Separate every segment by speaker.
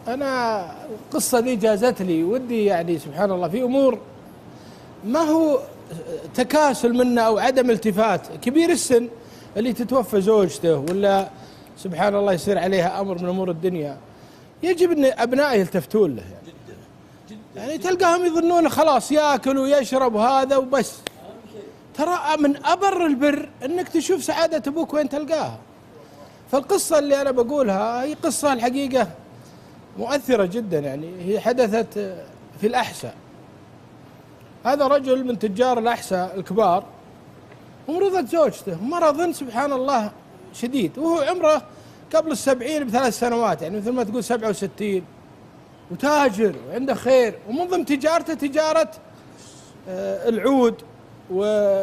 Speaker 1: أنا القصة دي جازت لي ودي يعني سبحان الله في أمور ما هو تكاسل منا أو عدم التفات. كبير السن اللي تتوفى زوجته ولا سبحان الله يصير عليها أمر من أمور الدنيا، يجب أن أبنائه يلتفتون له يعني تلقاهم يظنون خلاص يأكل ويشرب هذا وبس. ترى من أبر البر أنك تشوف سعادة أبوك وين تلقاها. فالقصة اللي أنا بقولها هي قصة الحقيقة مؤثرة جدا، يعني هي حدثت في الأحساء. هذا رجل من تجار الأحساء الكبار ومرضت زوجته مرض سبحان الله شديد، وهو عمره قبل 70 بثلاث سنوات، يعني مثل ما تقول 67، وتاجر وعنده خير، ومن ضمن تجارته تجارة العود والطيب.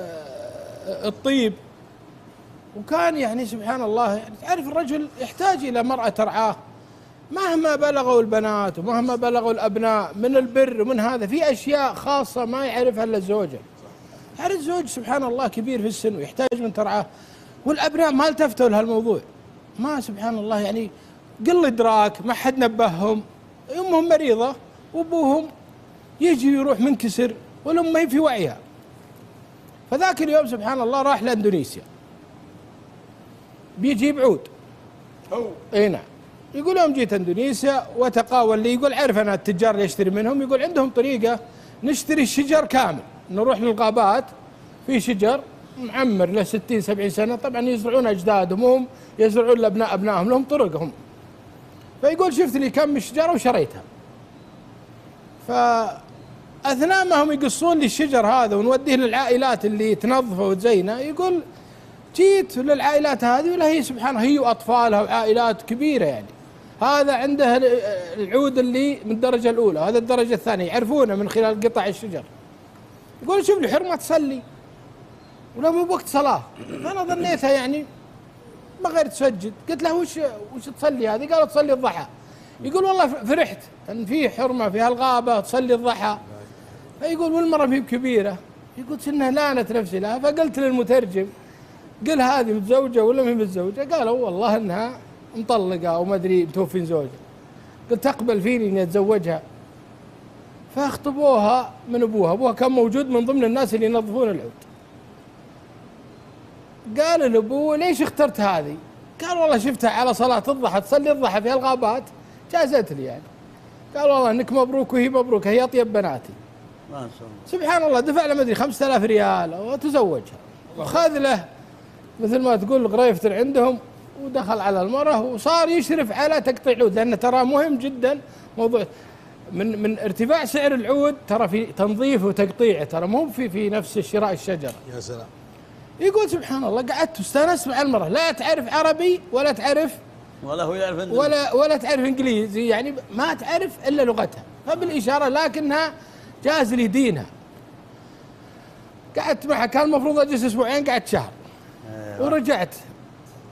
Speaker 1: وكان يعني سبحان الله يعني تعرف الرجل يحتاج إلى مرأة ترعاه مهما بلغوا البنات ومهما بلغوا الأبناء من البر ومن هذا، في أشياء خاصة ما يعرفها إلا الزوجة. تعرف الزوج سبحان الله كبير في السن ويحتاج من ترعاه، والأبناء ما التفتوا لهالموضوع، ما سبحان الله يعني قل إدراك، ما حد نبههم. أمهم مريضة وأبوهم يجي يروح منكسر والأم ما هي في وعيها. فذاك اليوم سبحان الله راح لإندونيسيا بيجيب عود. اي نعم. يقول يوم جيت اندونيسيا وتقاول لي، يقول عارف انا التجار اللي يشتري منهم، يقول عندهم طريقه نشتري الشجر كامل، نروح للغابات في شجر معمر له 60 70 سنه، طبعا يزرعون اجدادهم وهم يزرعون لابناء ابنائهم، لهم طرقهم. فيقول شفت لي كم شجره وشريتها. فاثناء ما هم يقصون لي الشجر هذا ونوديه للعائلات اللي تنظفه وتزينه، يقول جيت للعائلات هذه ولا هي سبحان الله هي واطفالها وعائلات كبيره، يعني هذا عنده العود اللي من الدرجه الاولى، هذا الدرجه الثانيه، يعرفونه من خلال قطع الشجر. يقول شوف لي حرمه تصلي ولا مو بوقت صلاه. فانا ظنيتها يعني ما غير تسجد. قلت له وش تصلي هذه؟ قال تصلي الضحى. يقول والله فرحت ان في حرمه في هالغابه تصلي الضحى. فيقول والمره ما هي بكبيره، يقول سنها لانت نفسي لها. فقلت للمترجم قل هذه متزوجة ولا ما هي متزوجة؟ قالوا والله انها مطلقة او ما ادري متوفين زوجها. قلت تقبل فيني اني اتزوجها؟ فاخطبوها من ابوها، ابوها كان موجود من ضمن الناس اللي ينظفون العود. قال لابوه ليش اخترت هذه؟ قال والله شفتها على صلاة الضحى تصلي الضحى في الغابات جازت لي يعني. قال والله انك مبروك وهي مبروكة، هي اطيب بناتي.
Speaker 2: ما شاء الله.
Speaker 1: سبحان الله دفع له ما ادري 5000 ريال وتزوجها، وخذ له مثل ما تقول غريفة عندهم، ودخل على المرأة وصار يشرف على تقطيع العود، لأن ترى مهم جدا موضوع من ارتفاع سعر العود، ترى في تنظيفه وتقطيعه، ترى مو في نفس شراء الشجرة.
Speaker 2: يا سلام.
Speaker 1: يقول سبحان الله قعدت واستانست مع المرأة، لا تعرف عربي ولا تعرف
Speaker 2: ولا هو يعرف
Speaker 1: ولا تعرف انجليزي، يعني ما تعرف الا لغتها، فبالإشارة لكنها جاز لي دينها. قعدت معها، كان المفروض اجلس اسبوعين، قعدت شهر. ورجعت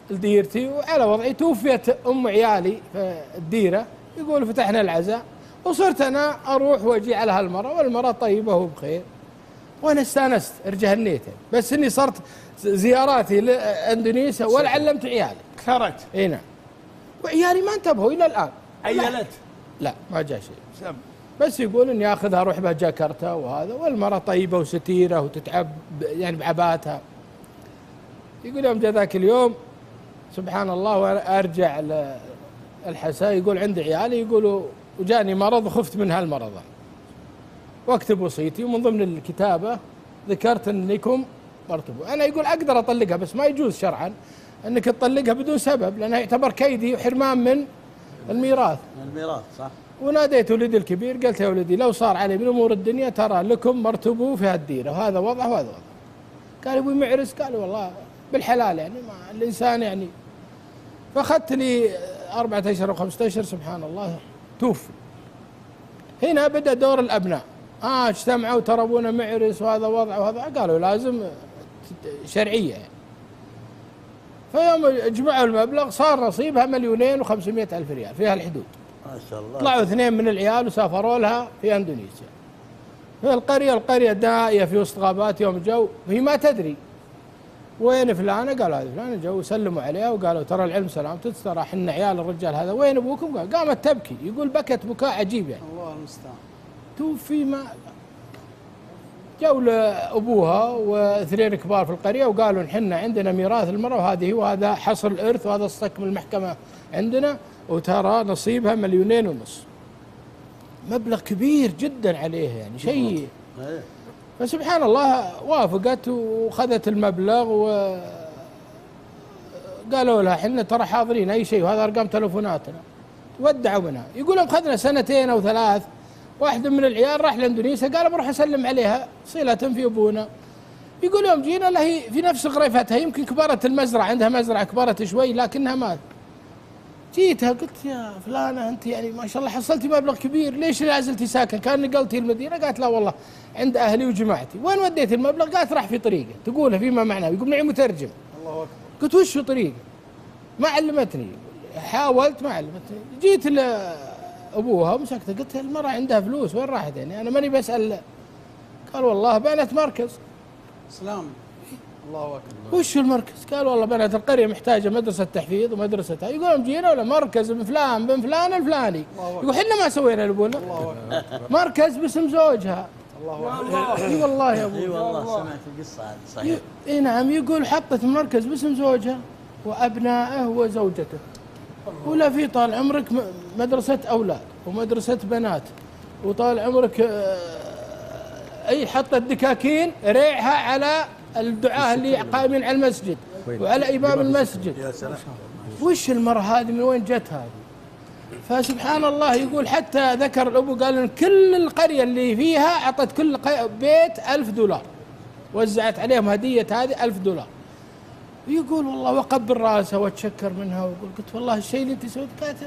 Speaker 1: لديرتي وعلى وضعي. توفيت ام عيالي في الديره، يقول فتحنا العزاء وصرت انا اروح واجي على هالمره، والمره طيبه وبخير وانا استانست ارجهنيت، بس اني صرت زياراتي لاندونيسيا ولا علمت عيالي.
Speaker 2: كثرت.
Speaker 1: اي نعم. وعيالي ما انتبهوا الى الان.
Speaker 2: عيلت؟
Speaker 1: لا ما جاء شيء، بس يقول اني اخذها اروح بها جاكرتا وهذا، والمره طيبه وستيره وتتعب يعني بعباتها. يقول يوم جاء ذاك اليوم سبحان الله وانا ارجع للحساء، يقول عند عيالي يقولوا وجاني مرض وخفت من هالمرض، واكتب وصيتي، ومن ضمن الكتابه ذكرت انكم مرتبوا. انا يقول اقدر اطلقها بس ما يجوز شرعا انك تطلقها بدون سبب، لانها يعتبر كيدي وحرمان من الميراث.
Speaker 2: الميراث صح.
Speaker 1: وناديت ولدي الكبير قلت يا ولدي لو صار علي من امور الدنيا ترى لكم مرتبوا في هالديره، وهذا وضعه وهذا وضعه. قال ابوي معرس؟ قال والله بالحلال يعني ما الإنسان يعني. فأخذت لي 4 أشهر و5 أشهر سبحان الله توفي. هنا بدأ دور الأبناء، اجتمعوا ترى أبونا معرس وهذا وضعه وهذا، قالوا لازم شرعية يعني. فيوم اجمعوا المبلغ صار نصيبها 2,500,000 ريال في هالحدود.
Speaker 2: ما شاء الله.
Speaker 1: طلعوا 2 من العيال وسافروا لها في أندونيسيا. في القرية دائية في وسط غابات، يوم جو وهي ما تدري وين فلانه؟ قالوا هذه فلانه. جو سلموا عليها وقالوا ترى العلم سلامتك، ترى احنا عيال الرجال هذا، وين ابوكم؟ قامت تبكي، يقول بكت بكاء عجيب يعني.
Speaker 3: الله المستعان.
Speaker 1: توفي ما جو لابوها واثنين كبار في القريه وقالوا نحن عندنا ميراث المراه وهذه، وهذا حصر الارث وهذا الصك من المحكمه عندنا، وترى نصيبها 2.5 مليون. مبلغ كبير جدا عليه يعني شيء.
Speaker 2: إيه.
Speaker 1: فسبحان الله وافقت وخذت المبلغ، وقالوا لها احنا ترى حاضرين اي شيء وهذا ارقام تلفوناتنا. ودعوا منها. يقول لهم خذنا 2 أو 3. واحد من العيال راح لاندونيسيا قال بروح اسلم عليها صلة في ابونا. يقول يوم جينا له في نفس غرفتها، يمكن كبرت المزرعه، عندها مزرعه كبرت شوي لكنها مات. جيتها قلت يا فلانه انت يعني ما شاء الله حصلتي مبلغ كبير، ليش لا زلتي ساكن؟ كان نقلتي المدينه؟ قالت لا والله عند اهلي وجماعتي. وين وديت المبلغ؟ قالت راح في طريقه، تقولها فيما معناه، يقول معي مترجم.
Speaker 3: الله اكبر.
Speaker 1: قلت وش طريقه؟ ما علمتني، حاولت ما علمتني. جيت لابوها ومسكته قلت المراه عندها فلوس وين راحت يعني؟ انا ماني بسال. قال والله بنت مركز.
Speaker 3: سلام. الله اكبر.
Speaker 1: وش المركز؟ قال والله بنات القريه محتاجه مدرسه تحفيظ ومدرسه. يقول جينا ولا مركز بن فلان بن فلان الفلاني. يقول احنا ما سوينا لابونا.
Speaker 3: الله اكبر.
Speaker 1: مركز باسم زوجها.
Speaker 3: الله اكبر.
Speaker 1: اي والله يا ابو.
Speaker 2: اي والله سمعت القصه هذه صحيح.
Speaker 1: اي نعم. يقول حطت مركز باسم زوجها وابنائه وزوجته، ولا في طال عمرك مدرسه اولاد ومدرسه بنات، وطال عمرك اي حطت دكاكين ريعها على الدعاة اللي قائمين على المسجد وعلى إمام المسجد.
Speaker 2: يا سلام.
Speaker 1: وش المرأة هذه من وين جت هذه؟ فسبحان الله يقول حتى ذكر الأبو قال إن كل القرية اللي فيها أعطت كل بيت $1000، وزعت عليهم هدية هذه $1000. يقول والله وقبل راسها واتشكر منها ويقول قلت والله الشيء اللي انت سويته كانت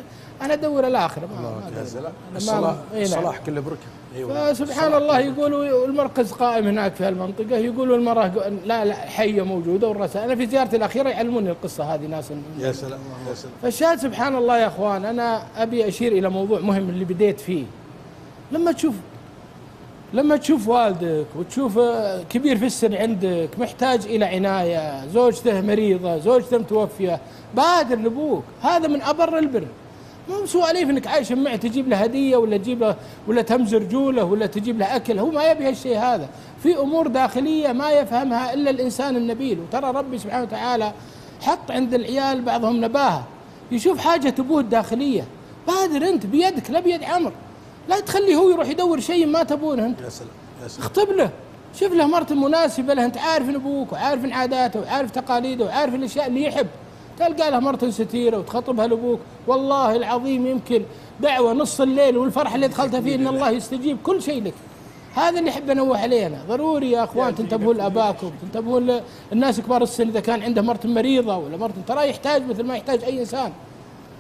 Speaker 1: انا ادور الاخره.
Speaker 3: يا سلام.
Speaker 1: الصلاح
Speaker 3: كله بركه.
Speaker 1: فسبحان الله يقولوا المركز قائم هناك في المنطقة. يقولوا المرأة لا حية موجودة والرسائل. أنا في زيارتي الأخيرة يعلموني القصة هذه ناس.
Speaker 3: يا سلام يا سلام.
Speaker 1: فالشاهد سبحان الله يا أخوان، أنا أبي أشير إلى موضوع مهم اللي بديت فيه. لما تشوف والدك وتشوف كبير في السن عندك محتاج إلى عناية، زوجته مريضة، زوجته متوفية، بادر لأبوك. هذا من أبر البر. مو سواليف انك عايش معه تجيب له هديه ولا تجيب له ولا تمزر جوله ولا تجيب له اكل. هو ما يبي هالشيء هذا. في امور داخليه ما يفهمها الا الانسان النبيل. وترى ربي سبحانه وتعالى حط عند العيال بعضهم نباهه، يشوف حاجه ابوه الداخليه. بادر انت بيدك لا بيد عمر، لا تخليه هو يروح يدور شيء ما تبونه انت.
Speaker 3: يا سلام يا سلام.
Speaker 1: اخطب له، شوف له مرته مناسبه له. انت عارف ان ابوك وعارف ان عاداته وعارف تقاليده وعارف الاشياء اللي يحب. تلقى له مرة ستيرة وتخطبها لأبوك. والله العظيم يمكن دعوة نص الليل والفرح اللي دخلتها فيه إن الله يستجيب كل شيء لك. هذا اللي أحب أنوه علينا. ضروري يا أخوان تنتبهوا لأباكم، تنتبهوا للناس كبار السن إذا كان عنده مرة مريضة ولا مرة ترى يحتاج مثل ما يحتاج أي إنسان.